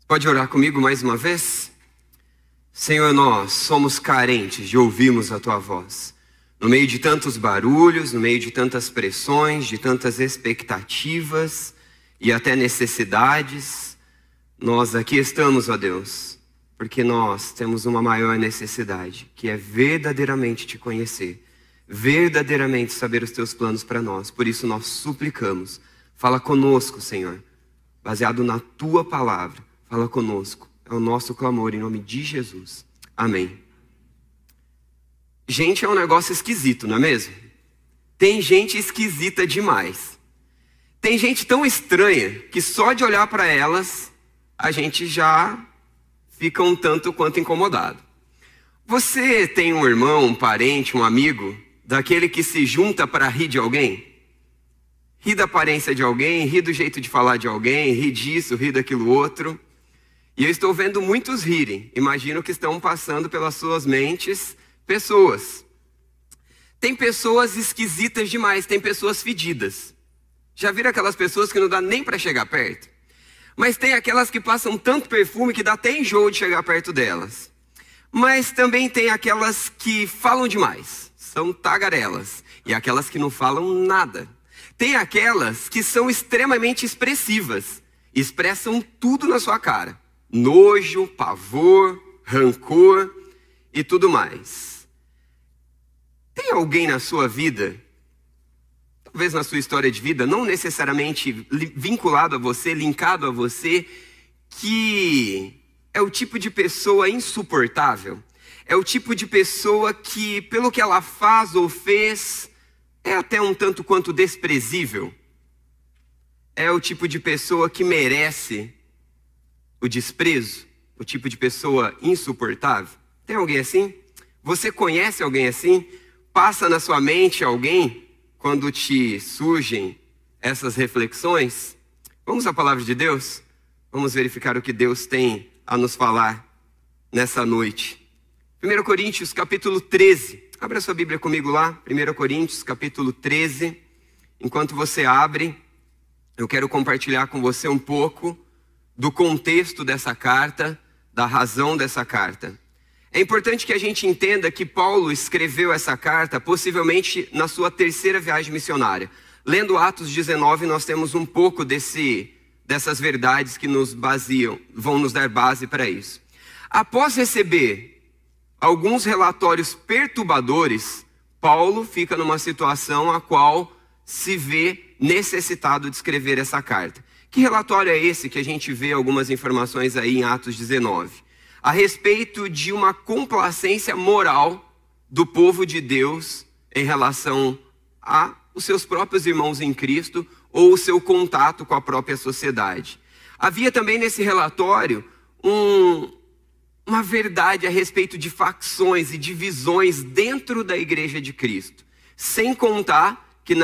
Pode orar comigo mais uma vez? Senhor, nós somos carentes de ouvirmos a Tua voz. No meio de tantos barulhos, no meio de tantas pressões, de tantas expectativas e até necessidades, nós aqui estamos, ó Deus, porque nós temos uma maior necessidade, que é verdadeiramente Te conhecer, verdadeiramente saber os Teus planos para nós. Por isso nós suplicamos, fala conosco, Senhor, baseado na Tua palavra. Fala conosco, é o nosso clamor em nome de Jesus. Amém. Gente é um negócio esquisito, não é mesmo? Tem gente esquisita demais. Tem gente tão estranha que só de olhar para elas, a gente já fica um tanto quanto incomodado. Você tem um irmão, um parente, um amigo, daquele que se junta para rir de alguém? Ri da aparência de alguém, ri do jeito de falar de alguém, ri disso, ri daquilo outro. E eu estou vendo muitos rirem. Imagino que estão passando pelas suas mentes pessoas. Tem pessoas esquisitas demais, tem pessoas fedidas. Já viram aquelas pessoas que não dá nem para chegar perto? Mas tem aquelas que passam tanto perfume que dá até enjoo de chegar perto delas. Mas também tem aquelas que falam demais, são tagarelas. E aquelas que não falam nada. Tem aquelas que são extremamente expressivas, expressam tudo na sua cara. Nojo, pavor, rancor e tudo mais. Tem alguém na sua vida, talvez na sua história de vida, não necessariamente vinculado a você, linkado a você, que é o tipo de pessoa insuportável? É o tipo de pessoa que, pelo que ela faz ou fez, é até um tanto quanto desprezível? É o tipo de pessoa que merece o desprezo, o tipo de pessoa insuportável? Tem alguém assim? Você conhece alguém assim? Passa na sua mente alguém quando te surgem essas reflexões? Vamos à palavra de Deus? Vamos verificar o que Deus tem a nos falar nessa noite. 1 Coríntios capítulo 13. Abra sua Bíblia comigo lá. 1 Coríntios capítulo 13. Enquanto você abre, eu quero compartilhar com você um pouco do contexto dessa carta, da razão dessa carta. É importante que a gente entenda que Paulo escreveu essa carta possivelmente na sua terceira viagem missionária. Lendo Atos 19, nós temos um pouco dessas verdades que nos baseiam, vão nos dar base para isso. Após receber alguns relatórios perturbadores, Paulo fica numa situação a qual se vê necessitado de escrever essa carta. Que relatório é esse que a gente vê algumas informações aí em Atos 19? A respeito de uma complacência moral do povo de Deus em relação a os seus próprios irmãos em Cristo ou o seu contato com a própria sociedade. Havia também nesse relatório uma verdade a respeito de facções e divisões dentro da igreja de Cristo. Sem contar que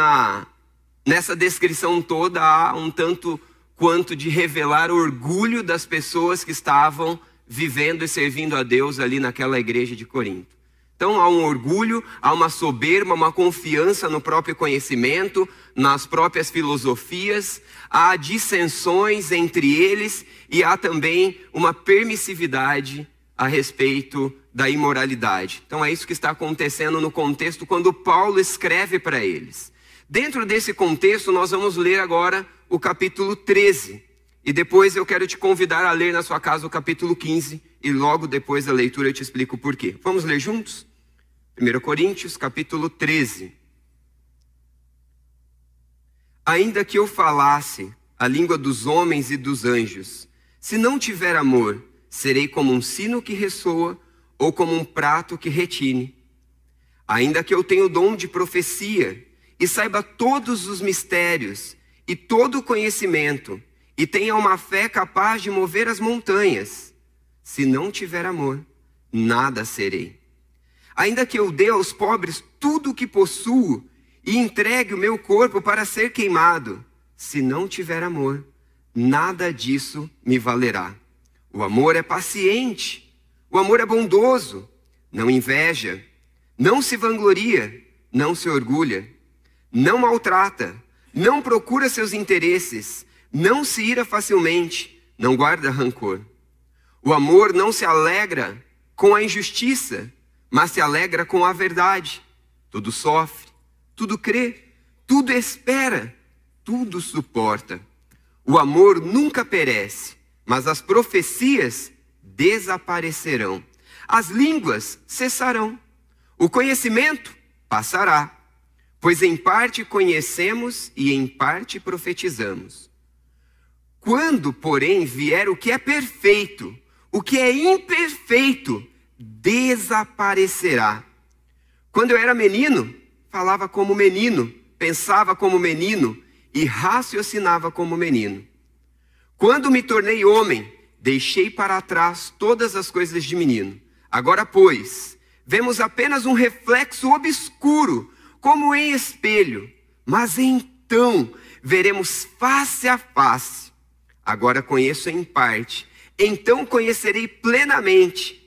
nessa descrição toda há um tanto quanto de revelar o orgulho das pessoas que estavam vivendo e servindo a Deus ali naquela igreja de Corinto. Então há um orgulho, há uma soberba, uma confiança no próprio conhecimento, nas próprias filosofias, há dissensões entre eles e há também uma permissividade a respeito da imoralidade. Então é isso que está acontecendo no contexto quando Paulo escreve para eles. Dentro desse contexto nós vamos ler agora o capítulo 13. E depois eu quero te convidar a ler na sua casa o capítulo 15. E logo depois da leitura eu te explico o porquê. Vamos ler juntos? 1 Coríntios capítulo 13. Ainda que eu falasse a língua dos homens e dos anjos, se não tiver amor, serei como um sino que ressoa ou como um prato que retine. Ainda que eu tenha o dom de profecia e saiba todos os mistérios e todo o conhecimento, e tenha uma fé capaz de mover as montanhas, se não tiver amor, nada serei. Ainda que eu dê aos pobres tudo o que possuo e entregue o meu corpo para ser queimado, se não tiver amor, nada disso me valerá. O amor é paciente, o amor é bondoso, não inveja, não se vangloria, não se orgulha, não maltrata, não procura seus interesses, não se ira facilmente, não guarda rancor. O amor não se alegra com a injustiça, mas se alegra com a verdade. Tudo sofre, tudo crê, tudo espera, tudo suporta. O amor nunca perece, mas as profecias desaparecerão. As línguas cessarão. O conhecimento passará, pois em parte conhecemos e em parte profetizamos. Quando, porém, vier o que é perfeito, o que é imperfeito desaparecerá. Quando eu era menino, falava como menino, pensava como menino e raciocinava como menino. Quando me tornei homem, deixei para trás todas as coisas de menino. Agora, pois, vemos apenas um reflexo obscuro, como em espelho, mas então veremos face a face. Agora conheço em parte, então conhecerei plenamente,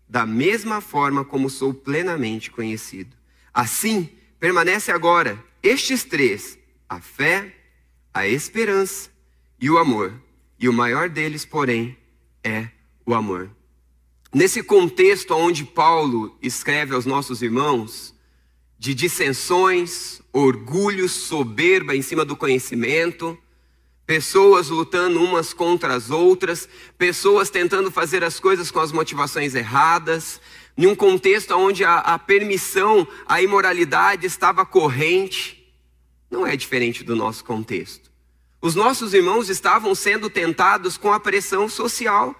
da mesma forma como sou plenamente conhecido. Assim, permanece agora estes três: a fé, a esperança e o amor. E o maior deles, porém, é o amor. Nesse contexto onde Paulo escreve aos nossos irmãos de dissensões, orgulho, soberba em cima do conhecimento, pessoas lutando umas contra as outras, pessoas tentando fazer as coisas com as motivações erradas, em um contexto onde a permissão, a imoralidade estava corrente, não é diferente do nosso contexto. Os nossos irmãos estavam sendo tentados com a pressão social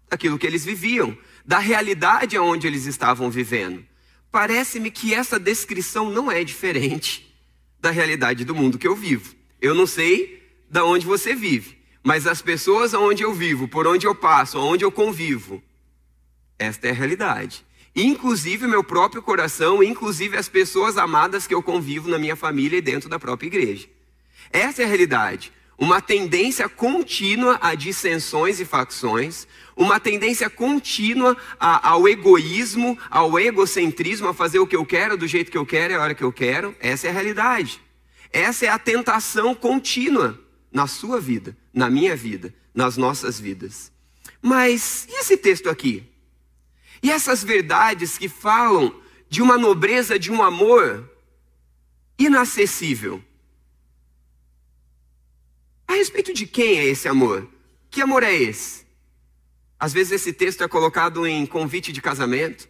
daquilo que eles viviam, da realidade onde eles estavam vivendo. Parece-me que essa descrição não é diferente da realidade do mundo que eu vivo. Eu não sei da onde você vive, mas as pessoas onde eu vivo, por onde eu passo, onde eu convivo, esta é a realidade. Inclusive o meu próprio coração, inclusive as pessoas amadas que eu convivo na minha família e dentro da própria igreja. Essa é a realidade. Uma tendência contínua a dissensões e facções, uma tendência contínua ao egoísmo, ao egocentrismo, a fazer o que eu quero, do jeito que eu quero, a hora que eu quero. Essa é a realidade. Essa é a tentação contínua na sua vida, na minha vida, nas nossas vidas. Mas e esse texto aqui? E essas verdades que falam de uma nobreza, de um amor inacessível? A respeito de quem é esse amor? Que amor é esse? Às vezes esse texto é colocado em convite de casamento,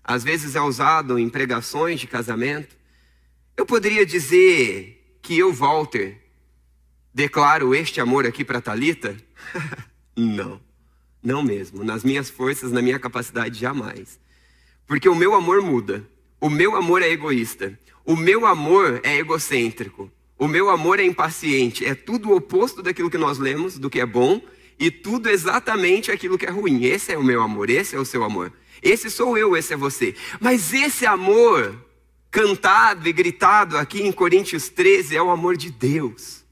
às vezes é usado em pregações de casamento. Eu poderia dizer que eu, Walter, declaro este amor aqui para Thalita? Não mesmo. Nas minhas forças, na minha capacidade, jamais. Porque o meu amor muda. O meu amor é egoísta. O meu amor é egocêntrico. O meu amor é impaciente. É tudo o oposto daquilo que nós lemos, do que é bom, e tudo exatamente aquilo que é ruim. Esse é o meu amor, esse é o seu amor. Esse sou eu, esse é você. Mas esse amor cantado e gritado aqui em Coríntios 13 é o amor de Deus.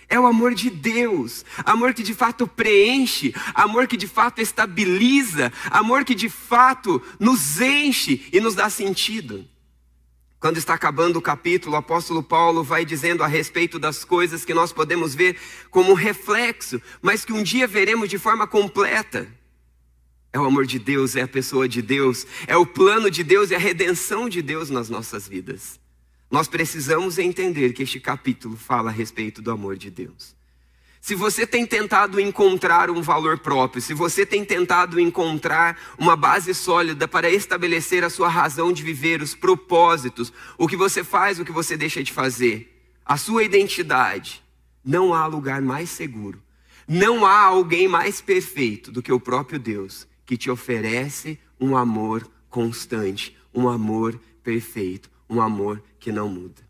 É o amor de Deus, amor que de fato preenche, amor que de fato estabiliza, amor que de fato nos enche e nos dá sentido. Quando está acabando o capítulo, o apóstolo Paulo vai dizendo a respeito das coisas que nós podemos ver como um reflexo, mas que um dia veremos de forma completa. É o amor de Deus, é a pessoa de Deus, é o plano de Deus e a redenção de Deus nas nossas vidas. Nós precisamos entender que este capítulo fala a respeito do amor de Deus. Se você tem tentado encontrar um valor próprio, se você tem tentado encontrar uma base sólida para estabelecer a sua razão de viver, os propósitos, o que você faz, o que você deixa de fazer, a sua identidade, não há lugar mais seguro, não há alguém mais perfeito do que o próprio Deus, que te oferece um amor constante, um amor perfeito, um amor que não muda.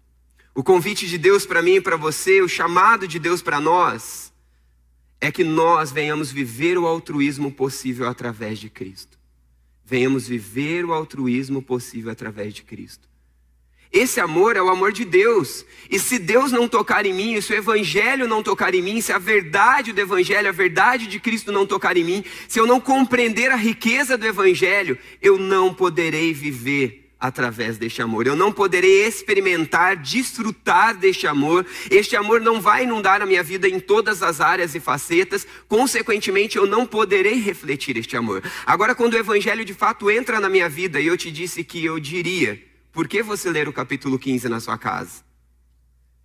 O convite de Deus para mim e para você, o chamado de Deus para nós, é que nós venhamos viver o altruísmo possível através de Cristo. Venhamos viver o altruísmo possível através de Cristo. Esse amor é o amor de Deus. E se Deus não tocar em mim, se o Evangelho não tocar em mim, se a verdade do Evangelho, a verdade de Cristo não tocar em mim, se eu não compreender a riqueza do Evangelho, eu não poderei viver através deste amor. Eu não poderei experimentar, desfrutar deste amor. Este amor não vai inundar a minha vida em todas as áreas e facetas. Consequentemente, eu não poderei refletir este amor. Agora, quando o evangelho de fato entra na minha vida, e eu te disse que eu diria, por que você ler o capítulo 15 na sua casa?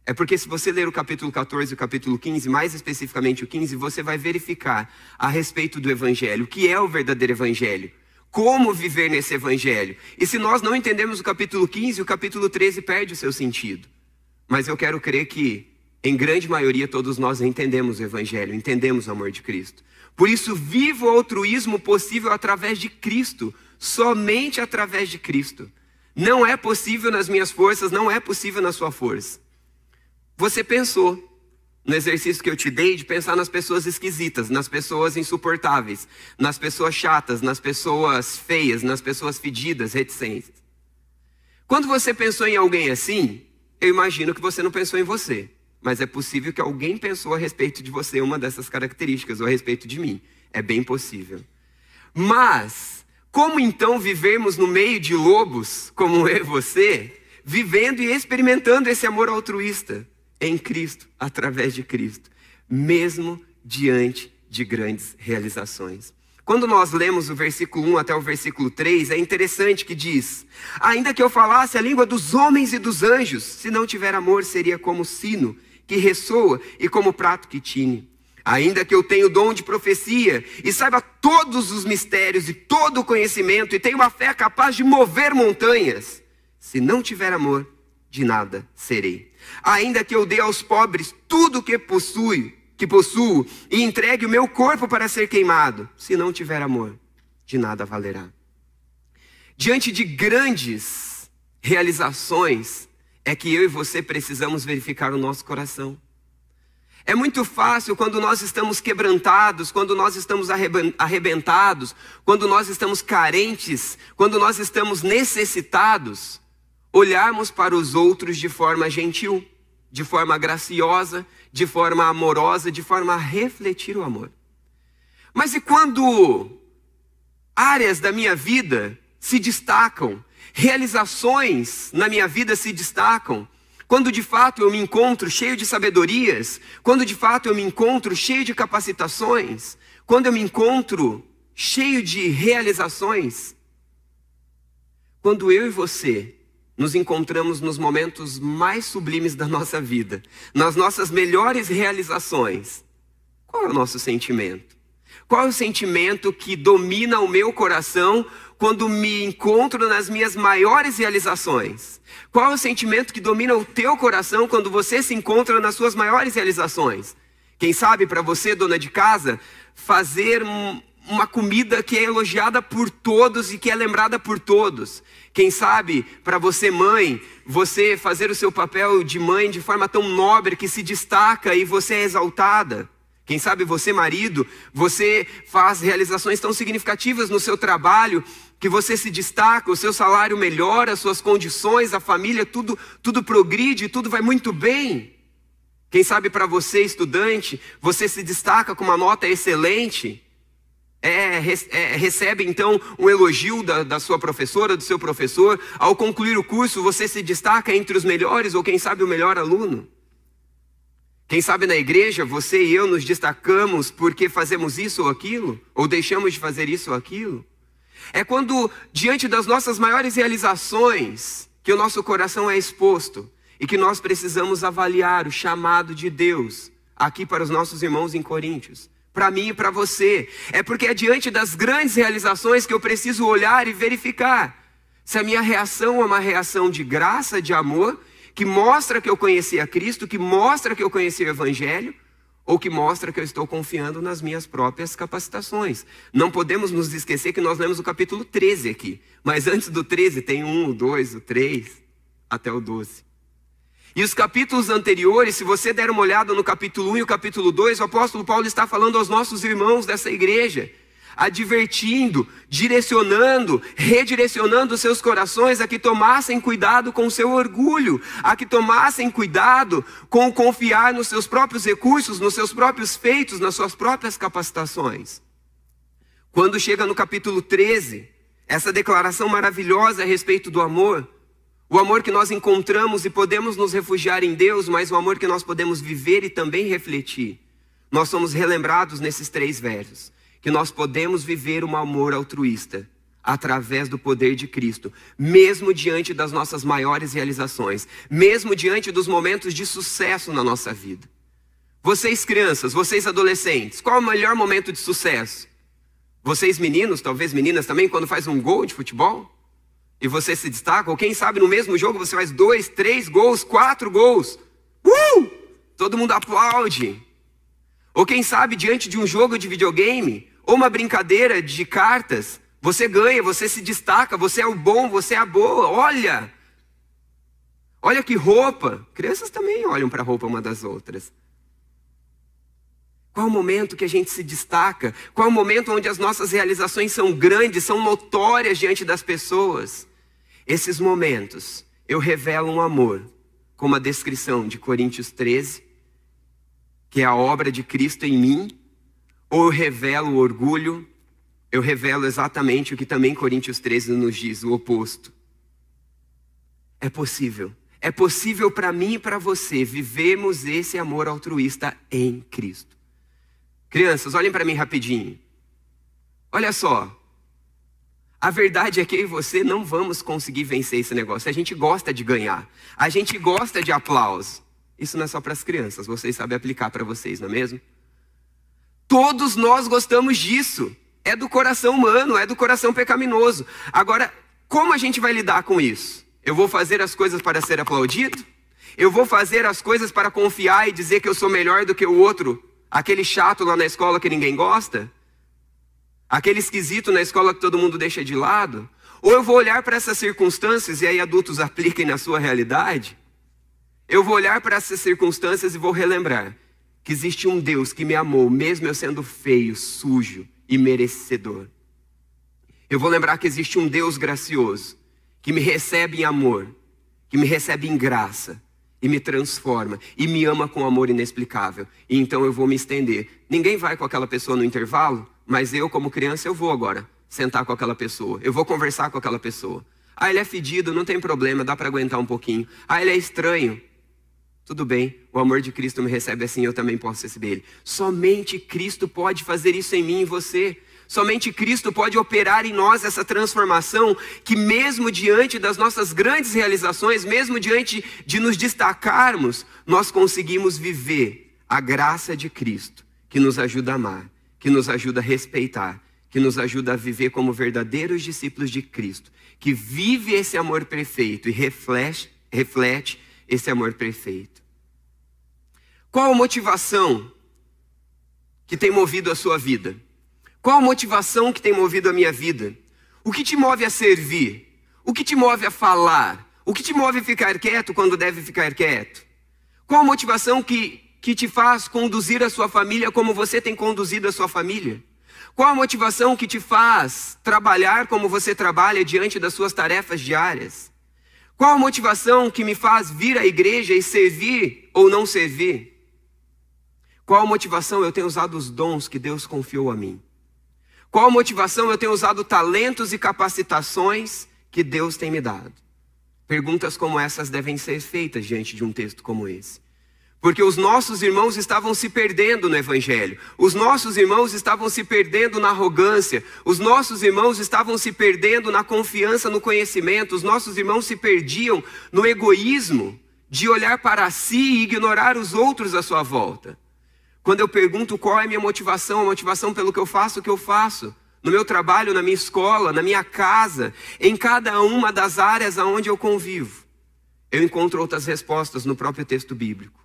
É porque se você ler o capítulo 14 e o capítulo 15, mais especificamente o 15, você vai verificar a respeito do evangelho, o que é o verdadeiro evangelho. Como viver nesse evangelho. E se nós não entendemos o capítulo 15, o capítulo 13 perde o seu sentido. Mas eu quero crer que, em grande maioria, todos nós entendemos o evangelho, entendemos o amor de Cristo. Por isso, viva o altruísmo possível através de Cristo, somente através de Cristo. Não é possível nas minhas forças, não é possível na sua força. Você pensou no exercício que eu te dei de pensar nas pessoas esquisitas, nas pessoas insuportáveis, nas pessoas chatas, nas pessoas feias, nas pessoas fedidas, reticentes. Quando você pensou em alguém assim, eu imagino que você não pensou em você. Mas é possível que alguém pensou a respeito de você uma dessas características, ou a respeito de mim. É bem possível. Mas, como então vivermos no meio de lobos, como eu e você, vivendo e experimentando esse amor altruísta? Em Cristo, através de Cristo, mesmo diante de grandes realizações. Quando nós lemos o versículo 1 até o versículo 3, é interessante que diz: ainda que eu falasse a língua dos homens e dos anjos, se não tiver amor, seria como sino que ressoa e como prato que tine. Ainda que eu tenha o dom de profecia e saiba todos os mistérios e todo o conhecimento e tenha uma fé capaz de mover montanhas, se não tiver amor, de nada serei. Ainda que eu dê aos pobres tudo o que possuo e entregue o meu corpo para ser queimado, se não tiver amor, de nada valerá. Diante de grandes realizações, é que eu e você precisamos verificar o nosso coração. É muito fácil quando nós estamos quebrantados, quando nós estamos arrebentados, quando nós estamos carentes, quando nós estamos necessitados, olharmos para os outros de forma gentil, de forma graciosa, de forma amorosa, de forma a refletir o amor. Mas e quando áreas da minha vida se destacam, realizações na minha vida se destacam, quando de fato eu me encontro cheio de sabedorias, quando de fato eu me encontro cheio de capacitações, quando eu me encontro cheio de realizações, quando eu e você nos encontramos nos momentos mais sublimes da nossa vida, nas nossas melhores realizações, qual é o nosso sentimento? Qual é o sentimento que domina o meu coração quando me encontro nas minhas maiores realizações? Qual é o sentimento que domina o teu coração quando você se encontra nas suas maiores realizações? Quem sabe para você, dona de casa, fazer uma comida que é elogiada por todos e que é lembrada por todos. Quem sabe, para você mãe, você fazer o seu papel de mãe de forma tão nobre que se destaca e você é exaltada. Quem sabe você marido, você faz realizações tão significativas no seu trabalho que você se destaca, o seu salário melhora, as suas condições, a família, tudo progride, tudo vai muito bem. Quem sabe para você estudante, você se destaca com uma nota excelente. Recebe então um elogio da sua professora, do seu professor. Ao concluir o curso, você se destaca entre os melhores, ou quem sabe o melhor aluno. Quem sabe na igreja, você e eu nos destacamos porque fazemos isso ou aquilo, ou deixamos de fazer isso ou aquilo. É quando, diante das nossas maiores realizações, que o nosso coração é exposto e que nós precisamos avaliar o chamado de Deus aqui para os nossos irmãos em Coríntios. Para mim e para você. É porque é diante das grandes realizações que eu preciso olhar e verificar se a minha reação é uma reação de graça, de amor, que mostra que eu conheci a Cristo, que mostra que eu conheci o Evangelho, ou que mostra que eu estou confiando nas minhas próprias capacitações. Não podemos nos esquecer que nós lemos o capítulo 13 aqui. Mas antes do 13 tem o 1, o 2, o 3, até o 12. E os capítulos anteriores, se você der uma olhada no capítulo 1 e o capítulo 2, o apóstolo Paulo está falando aos nossos irmãos dessa igreja, advertindo, direcionando, redirecionando os seus corações a que tomassem cuidado com o seu orgulho, a que tomassem cuidado com o confiar nos seus próprios recursos, nos seus próprios feitos, nas suas próprias capacitações. Quando chega no capítulo 13, essa declaração maravilhosa a respeito do amor, o amor que nós encontramos e podemos nos refugiar em Deus, mas o amor que nós podemos viver e também refletir. Nós somos relembrados nesses 3 versos, que nós podemos viver um amor altruísta através do poder de Cristo, mesmo diante das nossas maiores realizações, mesmo diante dos momentos de sucesso na nossa vida. Vocês crianças, vocês adolescentes, qual é o melhor momento de sucesso? Vocês meninos, talvez meninas também, quando faz um gol de futebol e você se destaca, ou quem sabe no mesmo jogo você faz 2, 3 gols, 4 gols. Todo mundo aplaude. Ou quem sabe diante de um jogo de videogame, ou uma brincadeira de cartas, você ganha, você se destaca, você é o bom, você é a boa. Olha que roupa. Crianças também olham para a roupa uma das outras. Qual o momento que a gente se destaca? Qual o momento onde as nossas realizações são grandes, são notórias diante das pessoas? Esses momentos, eu revelo um amor, como a descrição de Coríntios 13, que é a obra de Cristo em mim, ou eu revelo o orgulho, eu revelo exatamente o que também Coríntios 13 nos diz, o oposto. É possível para mim e para você vivermos esse amor altruísta em Cristo. Crianças, olhem para mim rapidinho. Olha só. A verdade é que eu e você não vamos conseguir vencer esse negócio. A gente gosta de ganhar. A gente gosta de aplauso. Isso não é só para as crianças. Vocês sabem aplicar para vocês, não é mesmo? Todos nós gostamos disso. É do coração humano, é do coração pecaminoso. Agora, como a gente vai lidar com isso? Eu vou fazer as coisas para ser aplaudido? Eu vou fazer as coisas para confiar e dizer que eu sou melhor do que o outro? Aquele chato lá na escola que ninguém gosta? Aquele esquisito na escola que todo mundo deixa de lado? Ou eu vou olhar para essas circunstâncias, e aí adultos apliquem na sua realidade? Eu vou olhar para essas circunstâncias e vou relembrar que existe um Deus que me amou, mesmo eu sendo feio, sujo e merecedor. Eu vou lembrar que existe um Deus gracioso, que me recebe em amor, que me recebe em graça, e me transforma, e me ama com amor inexplicável. E então eu vou me estender. Ninguém vai com aquela pessoa no intervalo, mas eu, como criança, eu vou agora sentar com aquela pessoa. Eu vou conversar com aquela pessoa. Ele é fedido, não tem problema, dá para aguentar um pouquinho. Ele é estranho. Tudo bem, o amor de Cristo me recebe assim, eu também posso receber ele. Somente Cristo pode fazer isso em mim e você. Somente Cristo pode operar em nós essa transformação que mesmo diante das nossas grandes realizações, mesmo diante de nos destacarmos, nós conseguimos viver a graça de Cristo, que nos ajuda a amar, que nos ajuda a respeitar, que nos ajuda a viver como verdadeiros discípulos de Cristo, que vive esse amor perfeito e reflete esse amor perfeito. Qual a motivação que tem movido a sua vida? Qual a motivação que tem movido a minha vida? O que te move a servir? O que te move a falar? O que te move a ficar quieto quando deve ficar quieto? Qual a motivação que te faz conduzir a sua família como você tem conduzido a sua família? Qual a motivação que te faz trabalhar como você trabalha diante das suas tarefas diárias? Qual a motivação que me faz vir à igreja e servir ou não servir? Qual a motivação eu tenho usado os dons que Deus confiou a mim? Qual a motivação eu tenho usado talentos e capacitações que Deus tem me dado? Perguntas como essas devem ser feitas diante de um texto como esse. Porque os nossos irmãos estavam se perdendo no Evangelho. Os nossos irmãos estavam se perdendo na arrogância. Os nossos irmãos estavam se perdendo na confiança no conhecimento. Os nossos irmãos se perdiam no egoísmo de olhar para si e ignorar os outros à sua volta. Quando eu pergunto qual é a minha motivação, a motivação pelo que eu faço, no meu trabalho, na minha escola, na minha casa, em cada uma das áreas aonde eu convivo, eu encontro outras respostas no próprio texto bíblico.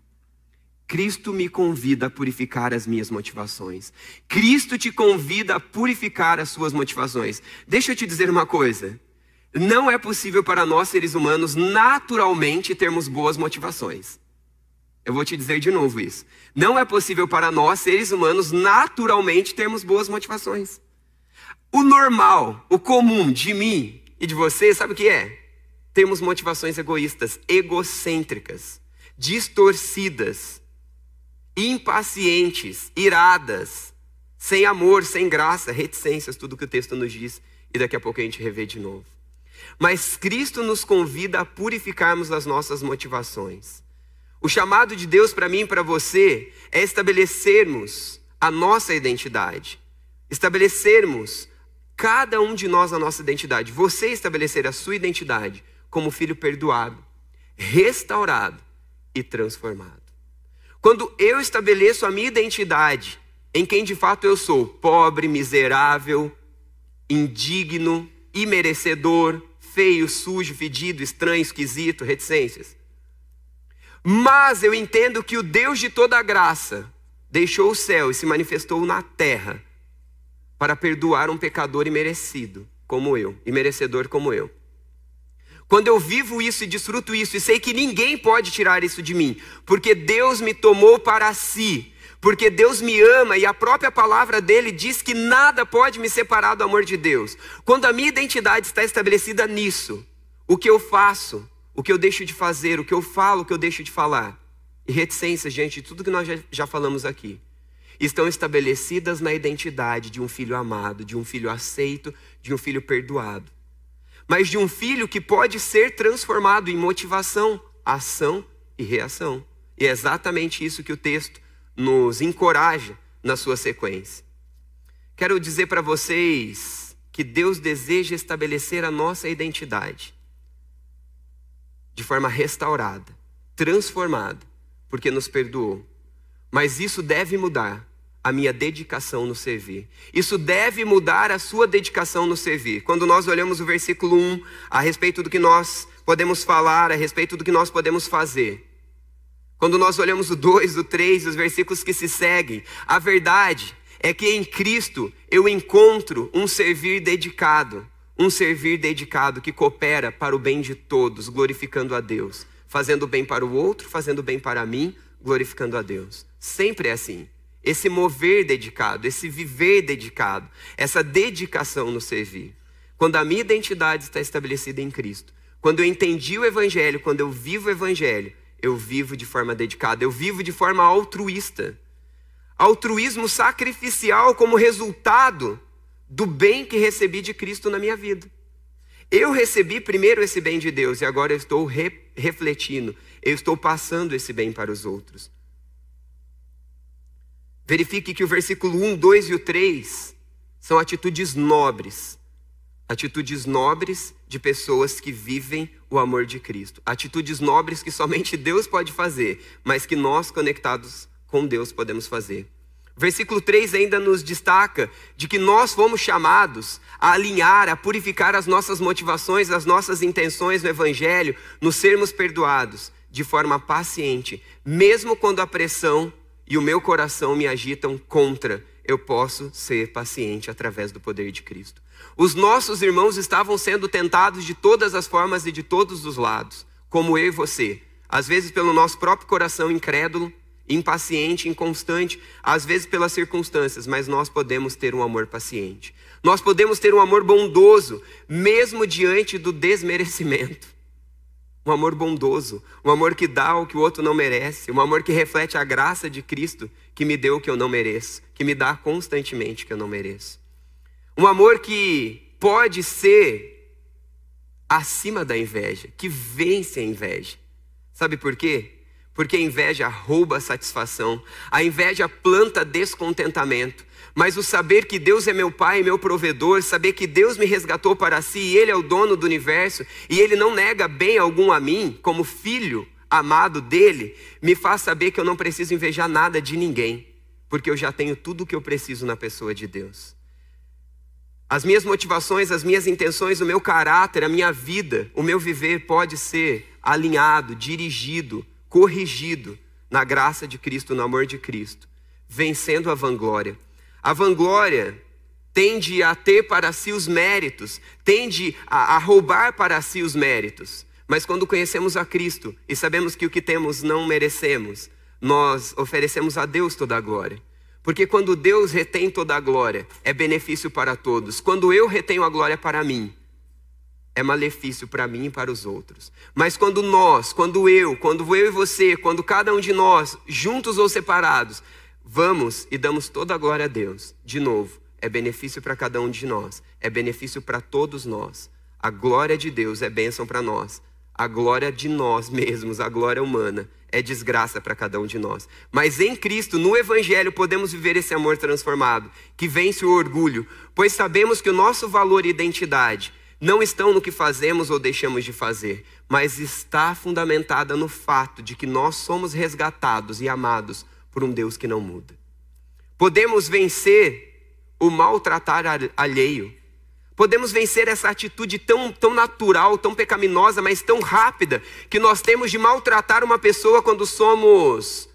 Cristo me convida a purificar as minhas motivações. Cristo te convida a purificar as suas motivações. Deixa eu te dizer uma coisa. Não é possível para nós, seres humanos, naturalmente termos boas motivações. Eu vou te dizer de novo isso. Não é possível para nós, seres humanos, naturalmente termos boas motivações. O normal, o comum de mim e de você, sabe o que é? Temos motivações egoístas, egocêntricas, distorcidas, impacientes, iradas, sem amor, sem graça, reticências, tudo que o texto nos diz. e daqui a pouco a gente revê de novo. Mas Cristo nos convida a purificarmos as nossas motivações. O chamado de Deus para mim e para você é estabelecermos a nossa identidade. Estabelecermos cada um de nós a nossa identidade. Você estabelecer a sua identidade como filho perdoado, restaurado e transformado. Quando eu estabeleço a minha identidade em quem de fato eu sou, pobre, miserável, indigno, imerecedor, feio, sujo, fedido, estranho, esquisito, reticências. Mas eu entendo que o Deus de toda a graça deixou o céu e se manifestou na terra para perdoar um pecador imerecido como eu, imerecedor como eu. Quando eu vivo isso e desfruto isso e sei que ninguém pode tirar isso de mim, porque Deus me tomou para si, porque Deus me ama e a própria palavra dele diz que nada pode me separar do amor de Deus. Quando a minha identidade está estabelecida nisso, o que eu faço, o que eu deixo de fazer, o que eu falo, o que eu deixo de falar, e reticências diante de tudo que nós já falamos aqui, estão estabelecidas na identidade de um filho amado, de um filho aceito, de um filho perdoado. Mas de um filho que pode ser transformado em motivação, ação e reação. E é exatamente isso que o texto nos encoraja na sua sequência. Quero dizer para vocês que Deus deseja estabelecer a nossa identidade de forma restaurada, transformada, porque nos perdoou. Mas isso deve mudar a minha dedicação no servir. Isso deve mudar a sua dedicação no servir. Quando nós olhamos o versículo 1, a respeito do que nós podemos falar, a respeito do que nós podemos fazer. Quando nós olhamos o 2, o 3, os versículos que se seguem, a verdade é que em Cristo eu encontro um servir dedicado que coopera para o bem de todos, glorificando a Deus, fazendo bem para o outro, fazendo bem para mim, glorificando a Deus. Sempre é assim. Esse mover dedicado, esse viver dedicado, essa dedicação no servir. Quando a minha identidade está estabelecida em Cristo, quando eu entendi o Evangelho, quando eu vivo o Evangelho, eu vivo de forma dedicada, eu vivo de forma altruísta. Altruísmo sacrificial como resultado do bem que recebi de Cristo na minha vida. Eu recebi primeiro esse bem de Deus e agora eu estou refletindo, eu estou passando esse bem para os outros. Verifique que o versículo 1, 2 e o 3 são atitudes nobres de pessoas que vivem o amor de Cristo. Atitudes nobres que somente Deus pode fazer, mas que nós, conectados com Deus, podemos fazer. O versículo 3 ainda nos destaca de que nós fomos chamados a alinhar, a purificar as nossas motivações, as nossas intenções no Evangelho, nos sermos perdoados de forma paciente, mesmo quando a pressão e o meu coração me agitam contra, eu posso ser paciente através do poder de Cristo. Os nossos irmãos estavam sendo tentados de todas as formas e de todos os lados, como eu e você. Às vezes pelo nosso próprio coração incrédulo, impaciente, inconstante, às vezes pelas circunstâncias, mas nós podemos ter um amor paciente. Nós podemos ter um amor bondoso, mesmo diante do desmerecimento. Um amor bondoso, um amor que dá o que o outro não merece, um amor que reflete a graça de Cristo que me deu o que eu não mereço, que me dá constantemente o que eu não mereço. Um amor que pode ser acima da inveja, que vence a inveja. Sabe por quê? Porque a inveja rouba a satisfação, a inveja planta descontentamento. Mas o saber que Deus é meu Pai e meu provedor, saber que Deus me resgatou para si e Ele é o dono do universo e Ele não nega bem algum a mim, como filho amado dEle, me faz saber que eu não preciso invejar nada de ninguém, porque eu já tenho tudo o que eu preciso na pessoa de Deus. As minhas motivações, as minhas intenções, o meu caráter, a minha vida, o meu viver pode ser alinhado, dirigido, corrigido na graça de Cristo, no amor de Cristo, vencendo a vanglória. A vanglória tende a ter para si os méritos, tende a roubar para si os méritos. Mas quando conhecemos a Cristo e sabemos que o que temos não merecemos, nós oferecemos a Deus toda a glória. Porque quando Deus retém toda a glória, é benefício para todos. Quando eu retenho a glória para mim, é malefício para mim e para os outros. Mas quando eu e você, quando cada um de nós, juntos ou separados, vamos e damos toda a glória a Deus, de novo, é benefício para cada um de nós, é benefício para todos nós. A glória de Deus é bênção para nós. A glória de nós mesmos, a glória humana, é desgraça para cada um de nós. Mas em Cristo, no Evangelho, podemos viver esse amor transformado, que vence o orgulho, pois sabemos que o nosso valor e identidade não estão no que fazemos ou deixamos de fazer, mas está fundamentada no fato de que nós somos resgatados e amados por um Deus que não muda. Podemos vencer o maltratar alheio. Podemos vencer essa atitude tão natural, tão pecaminosa, mas tão rápida, que nós temos de maltratar uma pessoa quando somos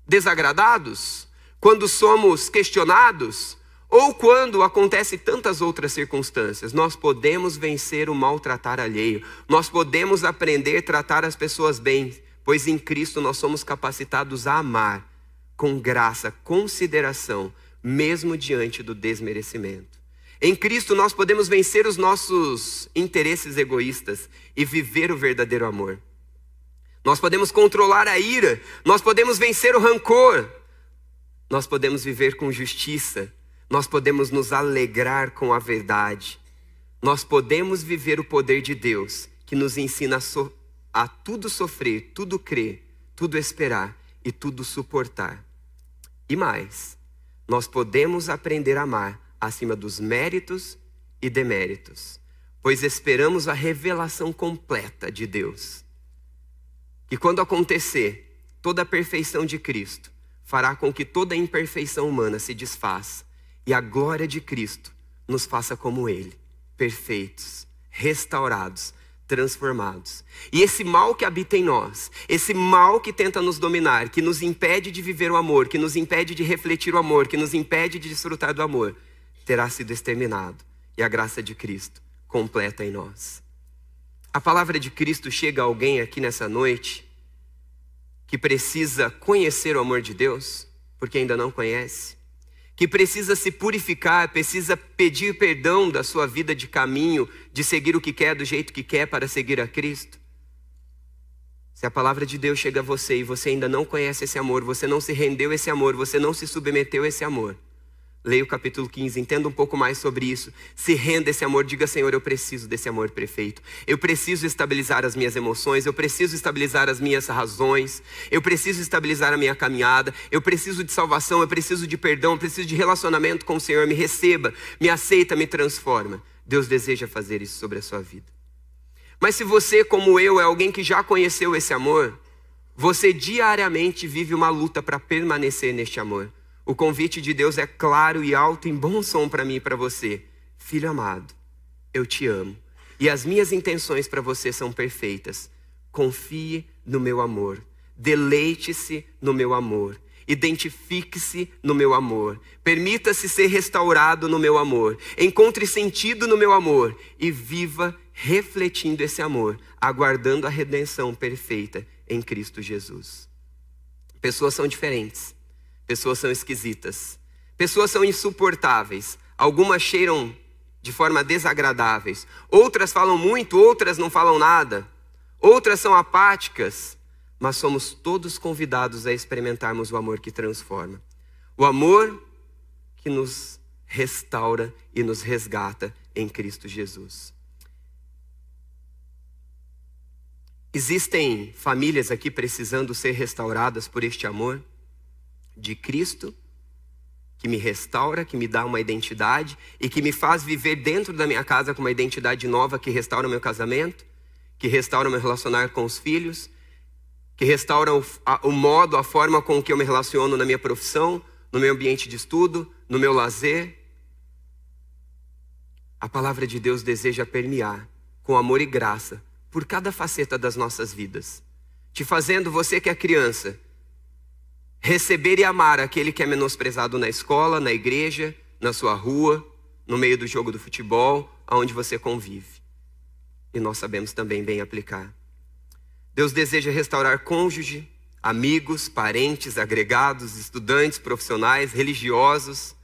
desagradados, quando somos questionados, ou quando acontecem tantas outras circunstâncias. Nós podemos vencer o maltratar alheio. Nós podemos aprender a tratar as pessoas bem, pois em Cristo nós somos capacitados a amar com graça, consideração, mesmo diante do desmerecimento. Em Cristo nós podemos vencer os nossos interesses egoístas e viver o verdadeiro amor. Nós podemos controlar a ira, nós podemos vencer o rancor, nós podemos viver com justiça, nós podemos nos alegrar com a verdade, nós podemos viver o poder de Deus, que nos ensina a tudo sofrer, tudo crer, tudo esperar e tudo suportar. E mais, nós podemos aprender a amar acima dos méritos e deméritos, pois esperamos a revelação completa de Deus. E quando acontecer, toda a perfeição de Cristo fará com que toda a imperfeição humana se desfaça e a glória de Cristo nos faça como Ele, perfeitos, restaurados, transformados. E esse mal que habita em nós, esse mal que tenta nos dominar, que nos impede de viver o amor, que nos impede de refletir o amor, que nos impede de desfrutar do amor, terá sido exterminado e a graça de Cristo completa em nós. A palavra de Cristo chega a alguém aqui nessa noite que precisa conhecer o amor de Deus, porque ainda não conhece, que precisa se purificar, precisa pedir perdão da sua vida de caminho, de seguir o que quer, do jeito que quer para seguir a Cristo. Se a palavra de Deus chega a você e você ainda não conhece esse amor, você não se rendeu a esse amor, você não se submeteu a esse amor, leia o capítulo 15, entenda um pouco mais sobre isso. Se renda a esse amor, diga: Senhor, eu preciso desse amor perfeito. Eu preciso estabilizar as minhas emoções, eu preciso estabilizar as minhas razões, eu preciso estabilizar a minha caminhada, eu preciso de salvação, eu preciso de perdão, eu preciso de relacionamento com o Senhor. Me receba, me aceita, me transforma. Deus deseja fazer isso sobre a sua vida. Mas se você, como eu, é alguém que já conheceu esse amor, você diariamente vive uma luta para permanecer neste amor. O convite de Deus é claro e alto em bom som para mim e para você. Filho amado, eu te amo. E as minhas intenções para você são perfeitas. Confie no meu amor. Deleite-se no meu amor. Identifique-se no meu amor. Permita-se ser restaurado no meu amor. Encontre sentido no meu amor. E viva refletindo esse amor, aguardando a redenção perfeita em Cristo Jesus. Pessoas são diferentes. Pessoas são esquisitas. Pessoas são insuportáveis. Algumas cheiram de forma desagradáveis. Outras falam muito, outras não falam nada. Outras são apáticas. Mas somos todos convidados a experimentarmos o amor que transforma. O amor que nos restaura e nos resgata em Cristo Jesus. Existem famílias aqui precisando ser restauradas por este amor de Cristo, que me restaura, que me dá uma identidade e que me faz viver dentro da minha casa com uma identidade nova, que restaura o meu casamento, que restaura o meu relacionar com os filhos, que restaura o modo, a forma com que eu me relaciono na minha profissão, no meu ambiente de estudo, no meu lazer. A palavra de Deus deseja permear com amor e graça por cada faceta das nossas vidas, te fazendo, você que é criança, receber e amar aquele que é menosprezado na escola, na igreja, na sua rua, no meio do jogo do futebol, aonde você convive. E nós sabemos também bem aplicar. Deus deseja restaurar cônjuge, amigos, parentes, agregados, estudantes, profissionais, religiosos.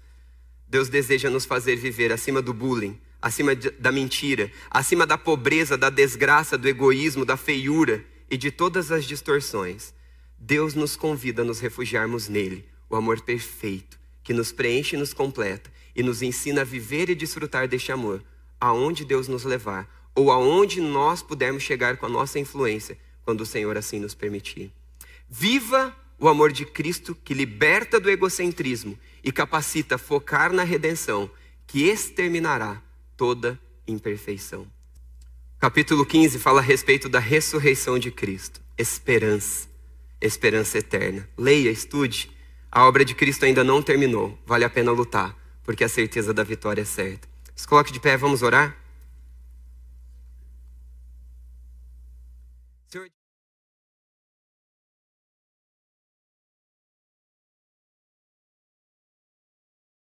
Deus deseja nos fazer viver acima do bullying, acima da mentira, acima da pobreza, da desgraça, do egoísmo, da feiura e de todas as distorções. Deus nos convida a nos refugiarmos nele, o amor perfeito, que nos preenche e nos completa, e nos ensina a viver e desfrutar deste amor, aonde Deus nos levar, ou aonde nós pudermos chegar com a nossa influência, quando o Senhor assim nos permitir. Viva o amor de Cristo que liberta do egocentrismo e capacita a focar na redenção, que exterminará toda imperfeição. Capítulo 15 fala a respeito da ressurreição de Cristo. Esperança eterna. Leia, estude. A obra de Cristo ainda não terminou. Vale a pena lutar, porque a certeza da vitória é certa. Se coloque de pé, vamos orar? Senhor...